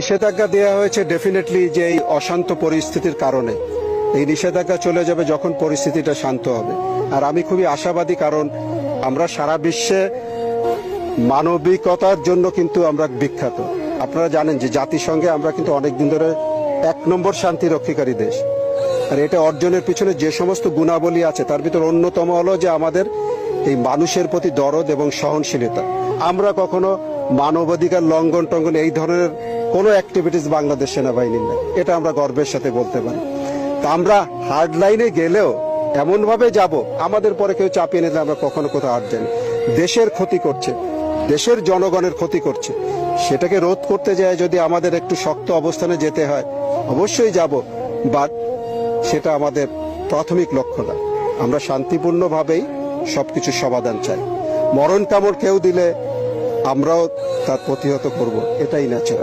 নিষেধাজ্ঞা দেওয়া হয়েছে ডেফিনেটলি যে এই অশান্ত পরিস্থিতির কারণে। এই নিষেধাজ্ঞা চলে যাবে যখন পরিস্থিতিটা শান্ত হবে। আর আমি খুবই আশাবাদী, কারণ আমরা সারা বিশ্বে মানবিকতার জন্য কিন্তু আমরা বিখ্যাত। আপনারা জানেন যে জাতিসংঘে আমরা কিন্তু অনেকদিন ধরে 1 নম্বর শান্তি রক্ষীকারী দেশ। আর এটা অর্জনের পিছনে যে সমস্ত গুণাবলী আছে তার ভিতর অন্যতম হলো যে আমাদের এই মানুষের প্রতি দরদ এবং সহনশীলতা। আমরা কখনো মানবাধিকার লঙ্ঘন টঙ্ঘন এই ধরনের কোনো অ্যাক্টিভিটিস বাংলাদেশ সেনাবাহিনীর নাই, এটা আমরা গর্বের সাথে বলতে পারি। তা আমরা হার্ড লাইনে গেলেও এমনভাবে যাব আমাদের পরে কেউ চাপিয়ে নিলে আমরা কখনো কোথাও হার যাই। দেশের ক্ষতি করছে, দেশের জনগণের ক্ষতি করছে, সেটাকে রোধ করতে যায় যদি আমাদের একটু শক্ত অবস্থানে যেতে হয় অবশ্যই যাব, বাট সেটা আমাদের প্রাথমিক লক্ষ্য না। আমরা শান্তিপূর্ণভাবেই সবকিছু সমাধান চাই। মরণ কামড় কেউ দিলে আমরাও তার প্রতিহত করব, এটাই ন্যাচারাল।